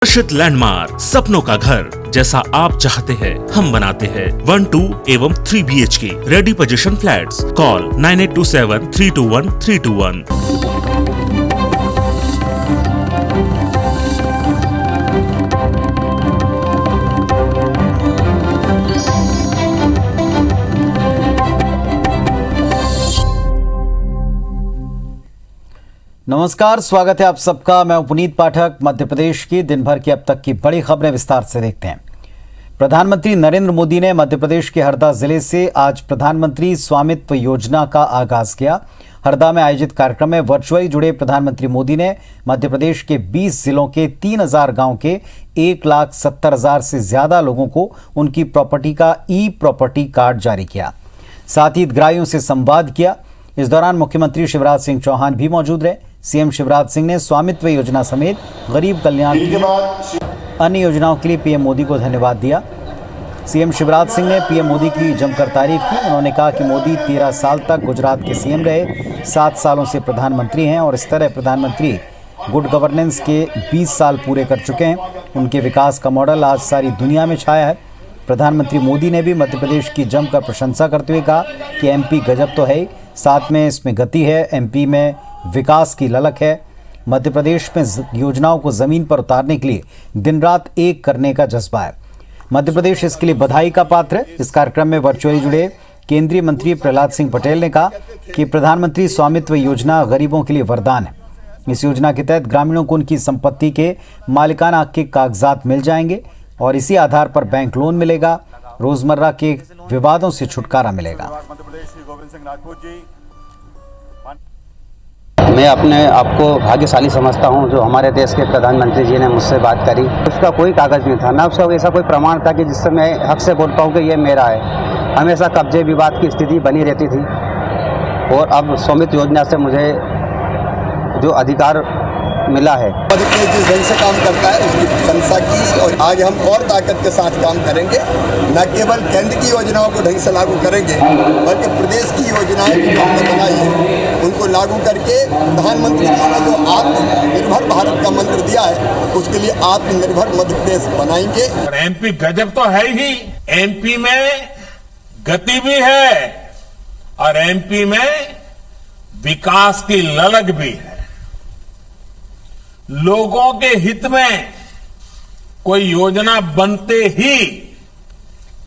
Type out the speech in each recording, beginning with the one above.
आकर्षित लैंडमार्क, सपनों का घर जैसा आप चाहते हैं हम बनाते हैं 1, 2 एवं 3 BHK ready position flats. Call 9827 321 321। नमस्कार, स्वागत है आप सबका। मैं पुनीत पाठक। मध्य प्रदेश की दिन भर की अब तक की बड़ी खबरें विस्तार से देखते हैं। प्रधानमंत्री नरेंद्र मोदी ने मध्य प्रदेश के हरदा जिले से आज प्रधानमंत्री स्वामित्व योजना का आगाज किया। हरदा में आयोजित कार्यक्रम में वर्चुअली जुड़े प्रधानमंत्री मोदी ने मध्य प्रदेश के 20 जिलों के 3000 गांव के 1,70,000 से ज्यादा लोगों को उनकी प्रॉपर्टी का ई-प्रॉपर्टी कार्ड जारी किया। साथ ही हितग्राहियों से संवाद किया। इस दौरान मुख्यमंत्री शिवराज सिंह चौहान भी मौजूद रहे। सीएम शिवराज सिंह ने स्वामित्व योजना समेत गरीब कल्याण की अन्य योजनाओं के लिए पीएम मोदी को धन्यवाद दिया। सीएम शिवराज सिंह ने पीएम मोदी की जमकर तारीफ की। उन्होंने कहा कि मोदी 13 साल तक गुजरात के सीएम रहे, 7 सालों से प्रधानमंत्री हैं और इस तरह प्रधानमंत्री गुड गवर्नेंस के 20 साल पूरे कर चुके हैं। उनके विकास का मॉडल आज सारी दुनिया में छाया है। प्रधानमंत्री मोदी ने भी मध्य प्रदेश की जमकर प्रशंसा करते हुए कहा कि एमपी गजब तो है, साथ में इसमें गति है, एमपी में विकास की ललक है। मध्य प्रदेश में योजनाओं को जमीन पर उतारने के लिए दिन रात एक करने का जज्बा है। मध्य प्रदेश इसके लिए बधाई का पात्र है। इस कार्यक्रम में वर्चुअली जुड़े केंद्रीय मंत्री प्रहलाद सिंह पटेल ने कहा कि प्रधानमंत्री स्वामित्व योजना गरीबों के लिए वरदान है। इस योजना के तहत ग्रामीणों को उनकी संपत्ति के मालिकाना हक के कागजात मिल जाएंगे और इसी आधार पर बैंक लोन मिलेगा। रोजमर्रा के विवादों से छुटकारा मिलेगा। मैं अपने आप को भाग्यशाली समझता हूं जो हमारे देश के प्रधानमंत्री जी ने मुझसे बात करी। उसका कोई कागज़ नहीं था, ना उसका ऐसा कोई प्रमाण था कि जिससे मैं हक से बोल पाऊँ कि ये मेरा है। हमेशा कब्जे विवाद की स्थिति बनी रहती थी और अब स्वामित्व योजना से मुझे जो अधिकार मिला है। मध्य प्रदेश जिस ढंग से काम करता है उसकी प्रशंसा की और आगे हम और ताकत के साथ काम करेंगे। न केवल केंद्र की योजनाओं को ढंग से लागू करेंगे बल्कि प्रदेश की योजनाएं भी हमने बनाई है, उनको लागू करके प्रधानमंत्री जी ने जो आत्मनिर्भर भारत का मंत्र दिया है उसके लिए आत्मनिर्भर मध्य प्रदेश बनाएंगे। एमपी गजब तो है ही, एमपी में गति भी है और एमपी में विकास की ललक भी है। लोगों के हित में कोई योजना बनते ही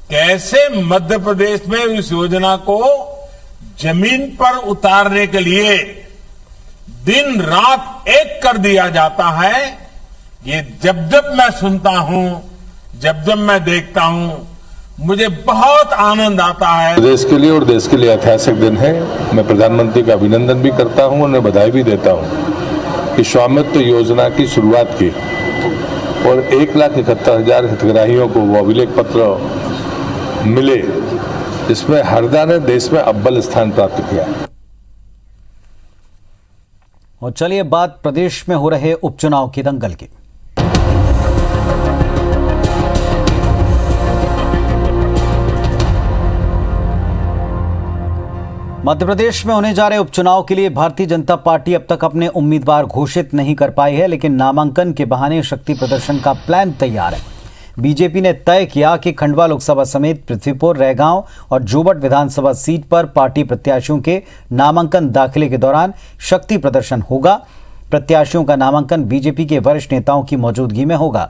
कैसे मध्य प्रदेश में इस योजना को जमीन पर उतारने के लिए दिन रात एक कर दिया जाता है, ये जब जब मैं सुनता हूं, जब जब मैं देखता हूं, मुझे बहुत आनंद आता है। देश के लिए और देश के लिए ऐतिहासिक दिन है। मैं प्रधानमंत्री का अभिनंदन भी करता हूं, उन्हें बधाई भी देता हूं कि स्वामित्व योजना की शुरुआत की और 1,71,000 हितग्राहियों को वो अभिलेख पत्र मिले, जिसमें हरदा ने देश में अव्वल स्थान प्राप्त किया। और चलिए बात प्रदेश में हो रहे उपचुनाव की दंगल की। मध्य प्रदेश में होने जा रहे उपचुनाव के लिए भारतीय जनता पार्टी अब तक अपने उम्मीदवार घोषित नहीं कर पाई है, लेकिन नामांकन के बहाने शक्ति प्रदर्शन का प्लान तैयार है। बीजेपी ने तय किया कि खंडवा लोकसभा समेत पृथ्वीपुर, रैगांव और जोबट विधानसभा सीट पर पार्टी प्रत्याशियों के नामांकन दाखिले के दौरान शक्ति प्रदर्शन होगा। प्रत्याशियों का नामांकन बीजेपी के वरिष्ठ नेताओं की मौजूदगी में होगा।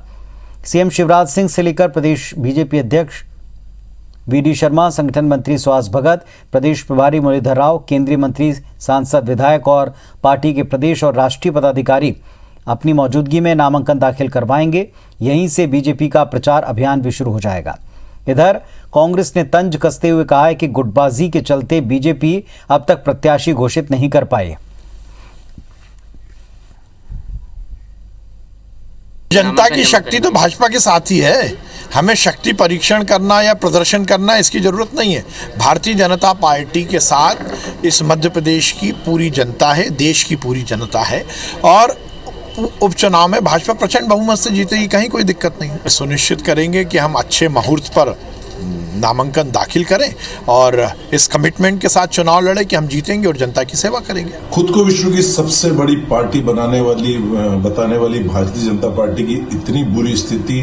सीएम शिवराज सिंह से लेकर प्रदेश बीजेपी अध्यक्ष वीडी शर्मा, संगठन मंत्री सुहास भगत, प्रदेश प्रभारी मुरलीधर राव, केंद्रीय मंत्री, सांसद, विधायक और पार्टी के प्रदेश और राष्ट्रीय पदाधिकारी अपनी मौजूदगी में नामांकन दाखिल करवाएंगे। यहीं से बीजेपी का प्रचार अभियान भी शुरू हो जाएगा। इधर कांग्रेस ने तंज कसते हुए कहा है कि गुटबाजी के चलते बीजेपी अब तक प्रत्याशी घोषित नहीं कर पाई। जनता की शक्ति तो भाजपा के साथ ही है। हमें शक्ति परीक्षण करना या प्रदर्शन करना इसकी जरूरत नहीं है। भारतीय जनता पार्टी के साथ इस मध्य प्रदेश की पूरी जनता है, देश की पूरी जनता है और उपचुनाव में भाजपा प्रचंड बहुमत से जीतेगी, कहीं कोई दिक्कत नहीं है। सुनिश्चित करेंगे कि हम अच्छे मुहूर्त पर नामांकन दाखिल करें और इस कमिटमेंट के साथ चुनाव लड़े कि हम जीतेंगे और जनता की सेवा करेंगे। खुद को विश्व की सबसे बड़ी पार्टी बताने वाली भारतीय जनता पार्टी की इतनी बुरी स्थिति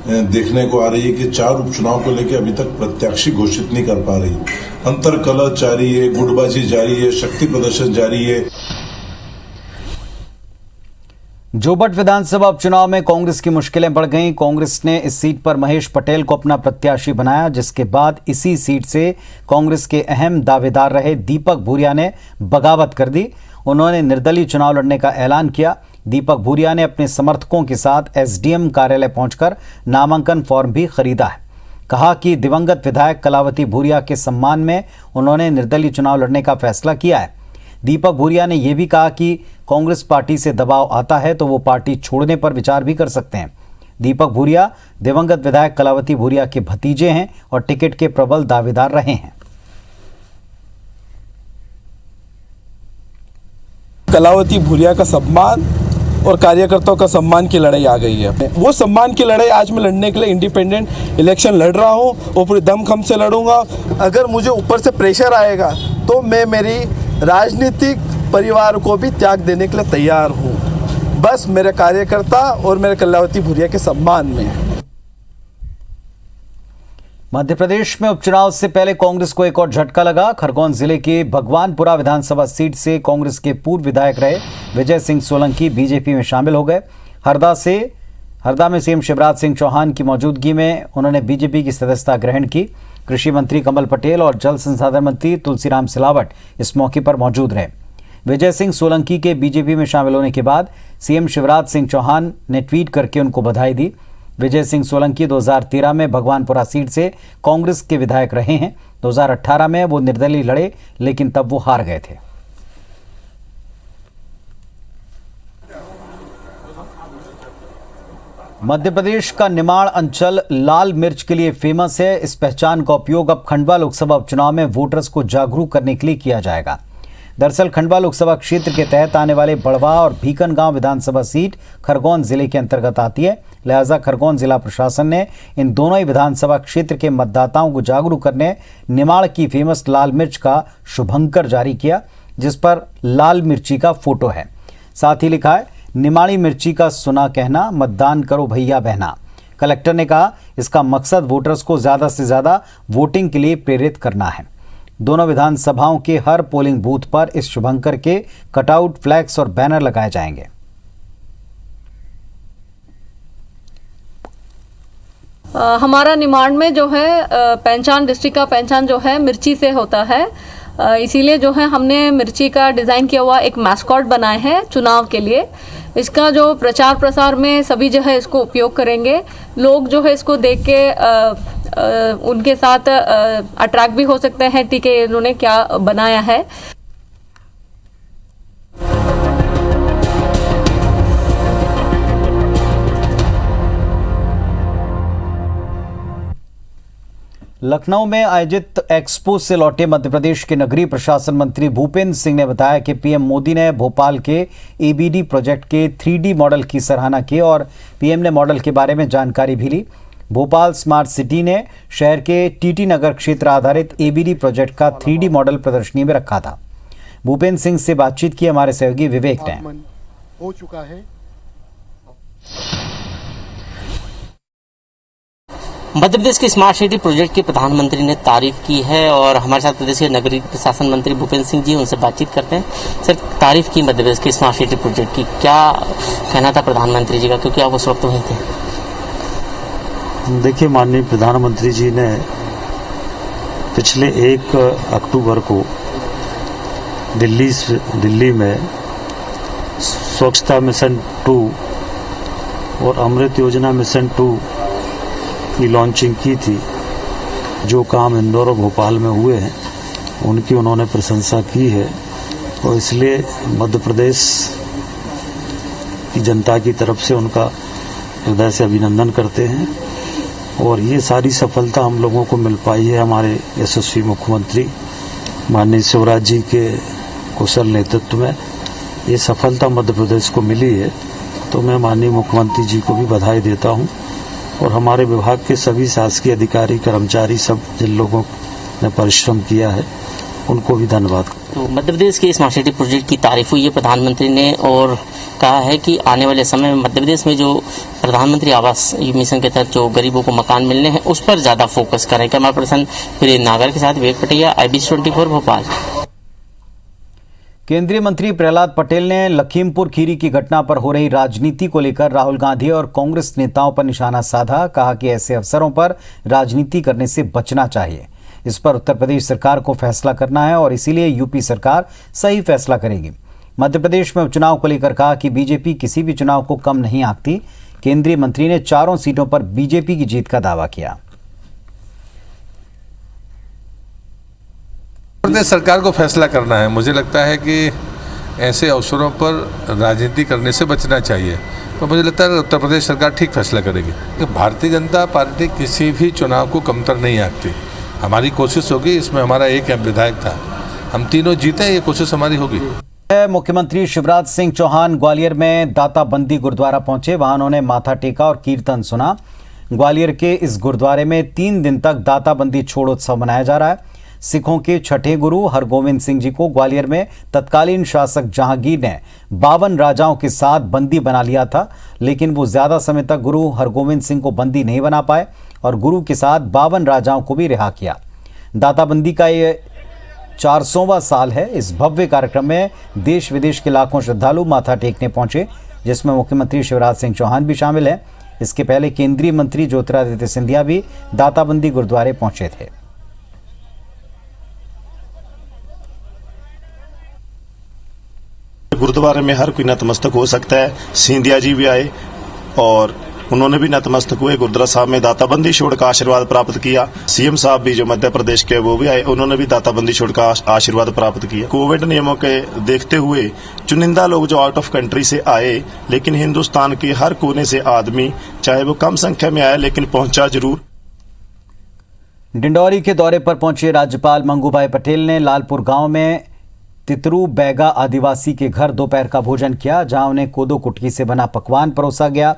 देखने को आ रही है कि 4 उपचुनाव को लेकर अभी तक प्रत्याशी घोषित नहीं कर पा रही। अंतर्कलह जारी है, गुटबाजी जारी है, शक्ति प्रदर्शन जारी है। जोबट विधानसभा उपचुनाव में कांग्रेस की मुश्किलें बढ़ गईं। कांग्रेस ने इस सीट पर महेश पटेल को अपना प्रत्याशी बनाया, जिसके बाद इसी सीट से कांग्रेस के अहम दावेदार रहे दीपक भूरिया ने बगावत कर दी। उन्होंने निर्दलीय चुनाव लड़ने का ऐलान किया। दीपक भूरिया ने अपने समर्थकों के साथ एसडीएम कार्यालय पहुंचकर नामांकन फॉर्म भी खरीदा है। कहा कि दिवंगत विधायक कलावती भूरिया के सम्मान में उन्होंने निर्दलीय चुनाव लड़ने का फैसला किया है। दीपक भूरिया ने यह भी कहा कि कांग्रेस पार्टी से दबाव आता है तो वो पार्टी छोड़ने पर विचार भी कर सकते हैं। दीपक भूरिया दिवंगत विधायक कलावती भूरिया के भतीजे हैं और टिकट के प्रबल दावेदार रहे हैं। कलावती भूरिया का सम्मान और कार्यकर्ताओं का सम्मान की लड़ाई आ गई है। वो सम्मान की लड़ाई आज मैं लड़ने के लिए इंडिपेंडेंट इलेक्शन लड़ रहा हूँ और पूरे दमखम से लड़ूंगा। अगर मुझे ऊपर से प्रेशर आएगा तो मैं मेरी राजनीतिक परिवार को भी त्याग देने के लिए तैयार हूँ, बस मेरे कार्यकर्ता और मेरे कलावती भूरिया के सम्मान में। मध्य प्रदेश में उपचुनाव से पहले कांग्रेस को एक और झटका लगा। खरगोन जिले के भगवानपुरा विधानसभा सीट से कांग्रेस के पूर्व विधायक रहे विजय सिंह सोलंकी बीजेपी में शामिल हो गए। हरदा में सीएम शिवराज सिंह चौहान की मौजूदगी में उन्होंने बीजेपी की सदस्यता ग्रहण की। कृषि मंत्री कमल पटेल और जल संसाधन मंत्री तुलसीराम सिलावट इस मौके पर मौजूद रहे। विजय सिंह सोलंकी के बीजेपी में शामिल होने के बाद सीएम शिवराज सिंह चौहान ने ट्वीट करके उनको बधाई दी। विजय सिंह सोलंकी 2013 में भगवानपुरा सीट से कांग्रेस के विधायक रहे हैं। 2018 में वो निर्दलीय लड़े, लेकिन तब वो हार गए थे। मध्य प्रदेश का निमाड़ अंचल लाल मिर्च के लिए फेमस है। इस पहचान का उपयोग अब खंडवा लोकसभा उपचुनाव में वोटर्स को जागरूक करने के लिए किया जाएगा। दरअसल खंडवा लोकसभा क्षेत्र के तहत आने वाले बड़वा और भीकनगांव विधानसभा सीट खरगोन जिले के अंतर्गत आती है। लिहाजा खरगोन जिला प्रशासन ने इन दोनों ही विधानसभा क्षेत्र के मतदाताओं को जागरूक करने निमाड़ की फेमस लाल मिर्च का शुभंकर जारी किया, जिस पर लाल मिर्ची का फोटो है। साथ ही लिखा है, निमाड़ी मिर्ची का सुना कहना, मतदान करो भैया बहना। कलेक्टर ने कहा, इसका मकसद वोटर्स को ज्यादा से ज्यादा वोटिंग के लिए प्रेरित करना है। दोनों विधानसभाओं के हर पोलिंग बूथ पर इस शुभंकर के कटआउट, फ्लैक्स और बैनर लगाए जाएंगे। हमारा निमाड़ में जो है पहचान, डिस्ट्रिक्ट का पहचान जो है मिर्ची से होता है। इसीलिए जो है हमने मिर्ची का डिज़ाइन किया हुआ एक मैस्कॉट बनाए हैं चुनाव के लिए। इसका जो प्रचार प्रसार में सभी जो है इसको उपयोग करेंगे। लोग जो है इसको देख के उनके साथ अट्रैक्ट भी हो सकते हैं कि इन्होंने क्या बनाया है। लखनऊ में आयोजित एक्सपो से लौटे मध्य प्रदेश के नगरीय प्रशासन मंत्री भूपेंद्र सिंह ने बताया कि पीएम मोदी ने भोपाल के एबीडी प्रोजेक्ट के 3D मॉडल की सराहना की और पीएम ने मॉडल के बारे में जानकारी भी ली। भोपाल स्मार्ट सिटी ने शहर के टीटी नगर क्षेत्र आधारित एबीडी प्रोजेक्ट का 3D मॉडल प्रदर्शनी में रखा था। भूपेंद्र सिंह से बातचीत की हमारे सहयोगी विवेक ने। हो चुका है। मध्य प्रदेश के स्मार्ट सिटी प्रोजेक्ट की प्रधानमंत्री ने तारीफ की है और हमारे साथ प्रदेश के नगरीय प्रशासन मंत्री भूपेंद्र सिंह जी, उनसे बातचीत करते हैं। सर, तारीफ की मध्य प्रदेश के स्मार्ट सिटी प्रोजेक्ट की, क्या कहना था प्रधानमंत्री जी का, क्योंकि आप उस वक्त वहीं थे? देखिए, माननीय प्रधानमंत्री जी ने पिछले 1 अक्टूबर को दिल्ली में स्वच्छता मिशन 2 और अमृत योजना मिशन 2 की लॉन्चिंग की थी। जो काम इंदौर और भोपाल में हुए हैं उनकी उन्होंने प्रशंसा की है और इसलिए मध्य प्रदेश की जनता की तरफ से उनका हृदय से अभिनंदन करते हैं। और ये सारी सफलता हम लोगों को मिल पाई है हमारे यशस्वी मुख्यमंत्री माननीय शिवराज जी के कुशल नेतृत्व में। ये सफलता मध्य प्रदेश को मिली है, तो मैं माननीय मुख्यमंत्री जी को भी बधाई देता हूँ और हमारे विभाग के सभी शासकीय अधिकारी कर्मचारी सब जिन लोगों ने परिश्रम किया है उनको भी धन्यवाद। तो मध्य प्रदेश के स्मार्ट सिटी प्रोजेक्ट की तारीफ हुई है प्रधानमंत्री ने और कहा है कि आने वाले समय में मध्य प्रदेश में जो प्रधानमंत्री आवास मिशन के तहत जो गरीबों को मकान मिलने हैं उस पर ज्यादा फोकस करें। कैमरा पर्सन प्रिय नागर के साथ विवेक पटिया, IBC24 भोपाल। केंद्रीय मंत्री प्रहलाद पटेल ने लखीमपुर खीरी की घटना पर हो रही राजनीति को लेकर राहुल गांधी और कांग्रेस नेताओं पर निशाना साधा। कहा कि ऐसे अवसरों पर राजनीति करने से बचना चाहिए। इस पर उत्तर प्रदेश सरकार को फैसला करना है और इसीलिए यूपी सरकार सही फैसला करेगी। मध्य प्रदेश में उपचुनाव को लेकर कहा कि बीजेपी किसी भी चुनाव को कम नहीं आंकती। केंद्रीय मंत्री ने 4 सीटों पर बीजेपी की जीत का दावा किया। प्रदेश सरकार को फैसला करना है। मुझे लगता है कि ऐसे अवसरों पर राजनीति करने से बचना चाहिए, तो मुझे लगता है उत्तर प्रदेश सरकार ठीक फैसला करेगी। कि भारतीय जनता पार्टी किसी भी चुनाव को कमतर नहीं आंकती। हमारी कोशिश होगी, इसमें हमारा एक विधायक था, हम तीनों जीते, ये कोशिश हमारी होगी। मुख्यमंत्री शिवराज सिंह चौहान ग्वालियर में दाताबंदी गुरुद्वारा पहुंचे। वहां उन्होंने माथा टेका और कीर्तन सुना। ग्वालियर के इस गुरुद्वारे में 3 दिन तक दाताबंदी छोड़ोत्सव मनाया जा रहा है। सिखों के छठे गुरु हरगोविंद सिंह जी को ग्वालियर में तत्कालीन शासक जहांगीर ने 52 राजाओं के साथ बंदी बना लिया था, लेकिन वो ज्यादा समय तक गुरु हरगोविंद सिंह को बंदी नहीं बना पाए और गुरु के साथ 52 राजाओं को भी रिहा किया। दाताबंदी का ये 400वां साल है। इस भव्य कार्यक्रम में देश विदेश के लाखों श्रद्धालु माथा टेकने पहुंचे, जिसमें मुख्यमंत्री शिवराज सिंह चौहान भी शामिल हैं। इसके पहले केंद्रीय मंत्री ज्योतिरादित्य सिंधिया भी दाताबंदी गुरुद्वारे पहुंचे थे। गुरुद्वारे में हर कोई नतमस्तक हो सकता है। सिंधिया जी भी आए और उन्होंने भी नतमस्तक हुए। गुरुद्वारा साहब में दाताबंदी छोड़ का आशीर्वाद प्राप्त किया। सीएम साहब भी जो मध्य प्रदेश के वो भी आए, उन्होंने भी दाताबंदी छोड़ का आशीर्वाद प्राप्त किया। कोविड नियमों के देखते हुए चुनिंदा लोग जो आउट ऑफ कंट्री से आए, लेकिन हिंदुस्तान के हर कोने से आदमी, चाहे वो कम संख्या में आया लेकिन पहुंचा जरूर। डिंडौरी के दौरे पर पहुंचे राज्यपाल मंगूभाई पटेल ने लालपुर गांव में तितरू बैगा आदिवासी के घर दोपहर का भोजन किया, जहां उन्हें कोदो कुटकी से बना पकवान परोसा गया।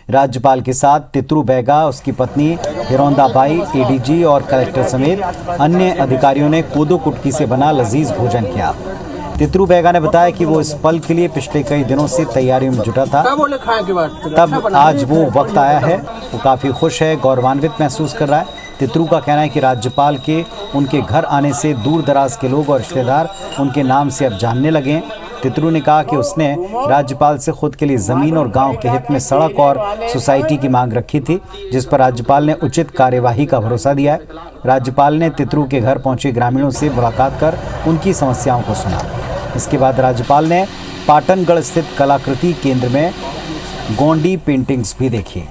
राज्यपाल के साथ तितरू बैगा, उसकी पत्नी हिरोंदा बाई, ADG और कलेक्टर समेत अन्य अधिकारियों ने कोदो कुटकी से बना लजीज भोजन किया। तितरू बैगा ने बताया कि वो इस पल के लिए पिछले कई दिनों से तैयारियों में जुटा था, तब आज वो वक्त आया है। वो काफ़ी खुश है, गौरवान्वित महसूस कर रहा है। तितरू का कहना है कि राज्यपाल के उनके घर आने से दूर दराज के लोग और रिश्तेदार उनके नाम से अब जानने लगे। तितरू ने कहा कि उसने राज्यपाल से खुद के लिए ज़मीन और गांव के हित में सड़क और सोसाइटी की मांग रखी थी, जिस पर राज्यपाल ने उचित कार्यवाही का भरोसा दिया है। राज्यपाल ने तितरू के घर पहुंचे ग्रामीणों से मुलाकात कर उनकी समस्याओं को सुना। इसके बाद राज्यपाल ने पाटनगढ़ स्थित कलाकृति केंद्र में गोंडी पेंटिंग्स भी देखी।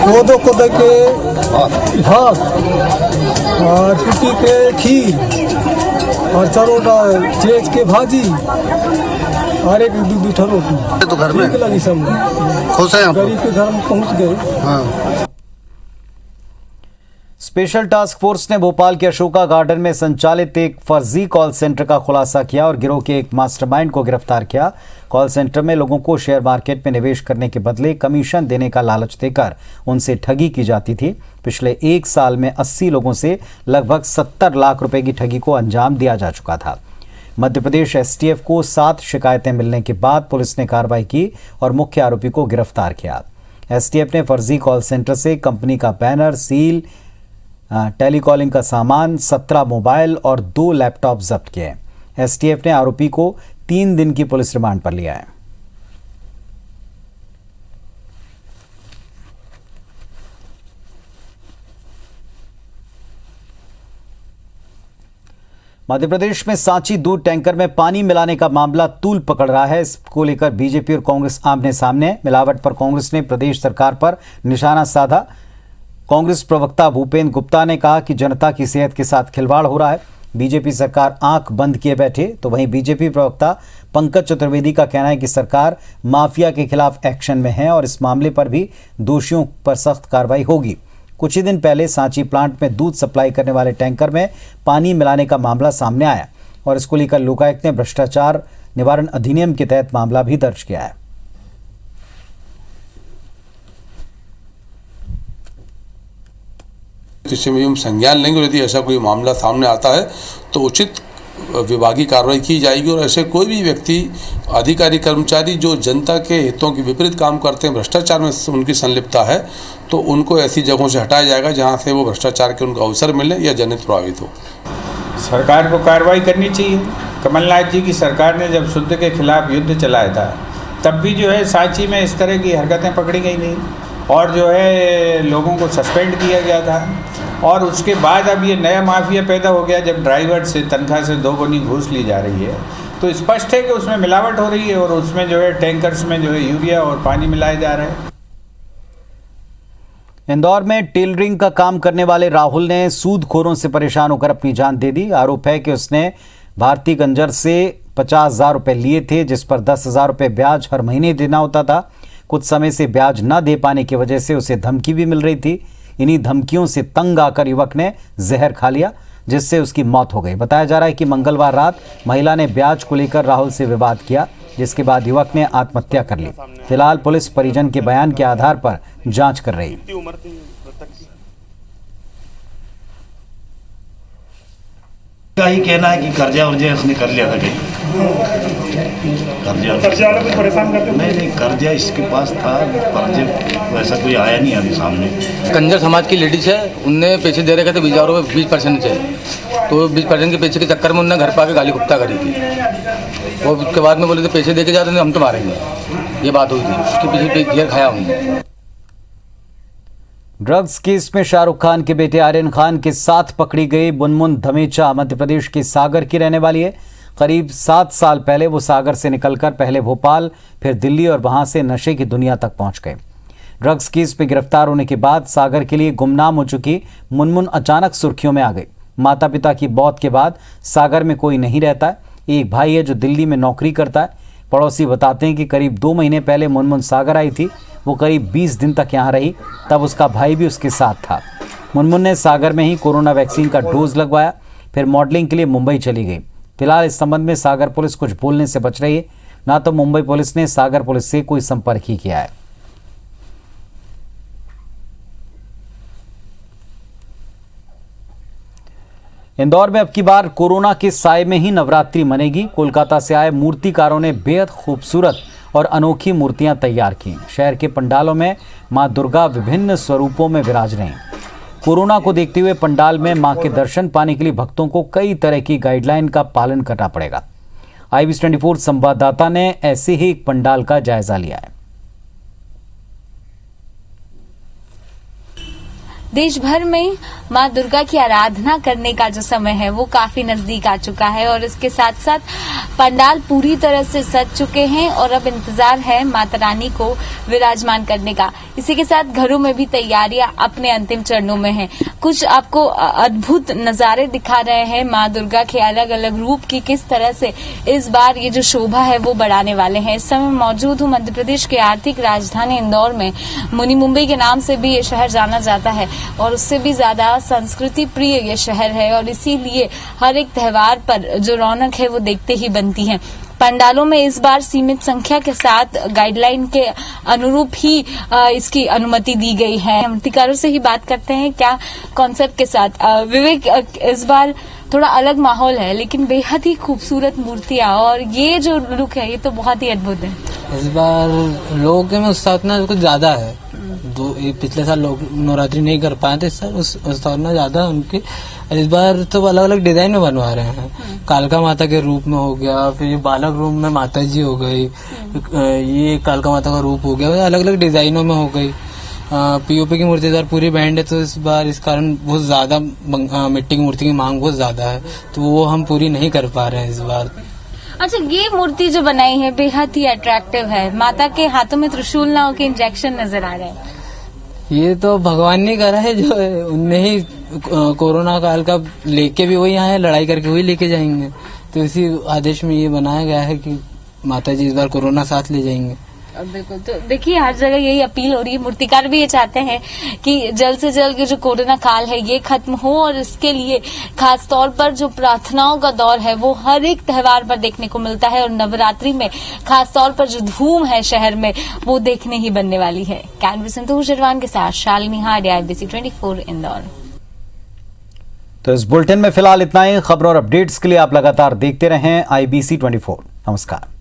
कोदो कोदो के भात और कुटी के खीर और चरोटा चेज के भाजी और एक दूध रोटी तो घर में लगी सब खुश है। गरीब के घर में पहुंच गए। हाँ। स्पेशल टास्क फोर्स ने भोपाल के अशोका गार्डन में संचालित एक फर्जी कॉल सेंटर का खुलासा किया और गिरोह के एक मास्टरमाइंड को गिरफ्तार किया। कॉल सेंटर में लोगों को शेयर मार्केट में निवेश करने के बदले कमीशन देने का लालच देकर उनसे ठगी की जाती थी। पिछले 1 साल में 80 लोगों से लगभग 70 लाख रुपए की ठगी को अंजाम दिया जा चुका था। मध्य प्रदेश STF को 7 शिकायतें मिलने के बाद पुलिस ने कार्रवाई की और मुख्य आरोपी को गिरफ्तार किया। STF ने फर्जी कॉल सेंटर से कंपनी का बैनर, सील, टेलीकॉलिंग का सामान, 17 मोबाइल और 2 लैपटॉप जब्त किए। STF ने आरोपी को 3 दिन की पुलिस रिमांड पर लिया है। मध्य प्रदेश में सांची दूध टैंकर में पानी मिलाने का मामला तूल पकड़ रहा है। इसको लेकर बीजेपी और कांग्रेस आमने सामने। मिलावट पर कांग्रेस ने प्रदेश सरकार पर निशाना साधा। कांग्रेस प्रवक्ता भूपेंद्र गुप्ता ने कहा कि जनता की सेहत के साथ खिलवाड़ हो रहा है। बीजेपी सरकार आंख बंद किए बैठे, तो वहीं बीजेपी प्रवक्ता पंकज चतुर्वेदी का कहना है कि सरकार माफिया के खिलाफ एक्शन में है और इस मामले पर भी दोषियों पर सख्त कार्रवाई होगी। कुछ ही दिन पहले सांची प्लांट में दूध सप्लाई करने वाले टैंकर में पानी मिलाने का मामला सामने आया और इसको लेकर लोकायुक्त ने भ्रष्टाचार निवारण अधिनियम के तहत मामला भी दर्ज किया है। इसे में हम संज्ञान लेंगे और यदि ऐसा कोई मामला सामने आता है तो उचित विभागीय कार्रवाई की जाएगी और ऐसे कोई भी व्यक्ति, अधिकारी, कर्मचारी जो जनता के हितों के विपरीत काम करते हैं, भ्रष्टाचार में उनकी संलिप्तता है, तो उनको ऐसी जगहों से हटाया जाएगा जहां से वो भ्रष्टाचार के उनको अवसर मिले या जनहित प्रभावित हो। सरकार को कार्रवाई करनी चाहिए। कमलनाथ जी की सरकार ने जब शुद्ध के खिलाफ युद्ध चलाया था तब भी जो है सांची में इस तरह की हरकतें पकड़ी गई नहीं और जो है लोगों को सस्पेंड किया गया था। और उसके बाद अब ये नया माफिया पैदा हो गया जब ड्राइवर से तनख्वाह से 2 गुनी घूस ली जा रही है, तो स्पष्ट है कि उसमें मिलावट हो रही है और उसमें जो है टैंकर्स में जो है यूरिया और पानी मिलाए जा रहे हैं। इंदौर में टेलरिंग का काम करने वाले राहुल ने सूदखोरों से परेशान होकर अपनी जान दे दी। आरोप है कि उसने भारती गंजर से 50,000 रुपए लिए थे, जिस पर 10,000 रुपए ब्याज हर महीने देना होता था। कुछ समय से ब्याज न दे पाने की वजह से उसे धमकी भी मिल रही थी। इन्हीं धमकियों से तंग आकर युवक ने जहर खा लिया, जिससे उसकी मौत हो गई। बताया जा रहा है कि मंगलवार रात महिला ने ब्याज को लेकर राहुल से विवाद किया, जिसके बाद युवक ने आत्महत्या कर ली। फिलहाल पुलिस परिजन के बयान के आधार पर जांच कर रही है। का ही कहना है कि कर्जा वर्जा उसने कर लिया था कहीं। कर्जा वाला कुछ परेशान करते? नहीं, कर्जा इसके पास था, कर्जे वैसा कोई आया नहीं अभी सामने। कंजर समाज की लेडीज है, उनने पैसे दे रखे थे बिजारों में 20% से, तो 20% के पैसे के चक्कर में उन्होंने घर पर आके गाली गुप्ता करी थी। और उसके बाद में बोले थे पैसे दे के जाते हम तो मारेंगे, ये बात हुई थी। उसके पीछे घेर खाया हमने। ड्रग्स केस में शाहरुख खान के बेटे आर्यन खान के साथ पकड़ी गई मुनमुन धमेचा मध्य प्रदेश के सागर की रहने वाली है। करीब 7 साल पहले वो सागर से निकलकर पहले भोपाल, फिर दिल्ली और वहां से नशे की दुनिया तक पहुंच गए। ड्रग्स केस में गिरफ्तार होने के बाद सागर के लिए गुमनाम हो चुकी मुनमुन अचानक सुर्खियों में आ गई। माता पिता की मौत के बाद सागर में कोई नहीं रहता है। एक भाई है जो दिल्ली में नौकरी करता है। पड़ोसी बताते हैं कि करीब 2 महीने पहले मुनमुन सागर आई थी। वो करीब 20 दिन तक यहाँ रही, तब उसका भाई भी उसके साथ था। मुनमुन ने सागर में ही कोरोना वैक्सीन का डोज लगवाया, फिर मॉडलिंग के लिए मुंबई चली गई। फिलहाल इस संबंध में सागर पुलिस कुछ बोलने से बच रही है। ना तो मुंबई पुलिस ने सागर पुलिस से कोई संपर्क ही किया है। इंदौर में अब की बार कोरोना के साए में ही नवरात्रि मनेगी। कोलकाता से आए मूर्तिकारों ने बेहद खूबसूरत और अनोखी मूर्तियां तैयार की। शहर के पंडालों में मां दुर्गा विभिन्न स्वरूपों में विराज रही। कोरोना को देखते हुए पंडाल में मां के दर्शन पाने के लिए भक्तों को कई तरह की गाइडलाइन का पालन करना पड़ेगा। IBS24 संवाददाता ने ऐसे ही एक पंडाल का जायजा लिया है। देश भर में मां दुर्गा की आराधना करने का जो समय है वो काफी नजदीक आ चुका है और इसके साथ साथ पंडाल पूरी तरह से सज चुके हैं और अब इंतजार है माता रानी को विराजमान करने का। इसी के साथ घरों में भी तैयारियां अपने अंतिम चरणों में हैं। कुछ आपको अद्भुत नजारे दिखा रहे हैं मां दुर्गा के अलग अलग रूप की, किस तरह से इस बार ये जो शोभा है वो बढ़ाने वाले हैं। इस समय मौजूद हूँ मध्य प्रदेश के आर्थिक राजधानी इंदौर में। मुनि मुंबई के नाम से भी ये शहर जाना जाता है और उससे भी ज्यादा संस्कृति प्रिय ये शहर है और इसीलिए हर एक त्योहार पर जो रौनक है वो देखते ही बनती है। पंडालों में इस बार सीमित संख्या के साथ गाइडलाइन के अनुरूप ही इसकी अनुमति दी गई है। मूर्तिकारों से ही बात करते हैं क्या कॉन्सेप्ट के साथ। विवेक, इस बार थोड़ा अलग माहौल है लेकिन बेहद ही खूबसूरत मूर्तियां और ये जो लुक है ये तो बहुत ही अद्भुत है। इस बार लोगों में उत्साह इतना कुछ ज्यादा है। पिछले साल लोग नवरात्रि नहीं कर पाए थे, इस साल उत्साह ज्यादा उनके। इस बार तो अलग अलग डिजाइन में बनवा रहे हैं। कालका माता के रूप में हो गया, फिर ये बालक रूप में माता जी हो गई, ये कालका माता का रूप हो गया, अलग अलग डिजाइनों में हो गई। POP की मूर्ति इस बार पूरी बैंड है तो इस बार इस कारण बहुत ज्यादा मिट्टी की मूर्ति की मांग बहुत ज्यादा है तो वो हम पूरी नहीं कर पा रहे हैं इस बार। अच्छा, ये मूर्ति जो बनाई है बेहद ही अट्रैक्टिव है। माता के हाथों में त्रिशूल नाव के इंजेक्शन नजर आ रहे हैं। ये तो भगवान ने करा है, जो है उनने ही कोरोना काल का लेके भी वही आए, लड़ाई करके वही लेके जाएंगे। तो इसी आदेश में ये बनाया गया है कि माता जी इस बार कोरोना साथ ले जाएंगे। बिल्कुल। तो देखिए हर जगह यही अपील हो रही है, मूर्तिकार भी ये चाहते हैं कि जल्द से जल्द जो कोरोना काल है ये खत्म हो, और इसके लिए खास तौर पर जो प्रार्थनाओं का दौर है वो हर एक त्योहार पर देखने को मिलता है, और नवरात्रि में खास तौर पर जो धूम है शहर में वो देखने ही बनने वाली है। कैमरे संतोष जरवान के साथ शालिनी हाडिया, IBC 24 इंदौर। तो इस बुलेटिन में फिलहाल इतना ही। खबरों और अपडेट्स के लिए आप लगातार देखते रहें IBC 24। नमस्कार।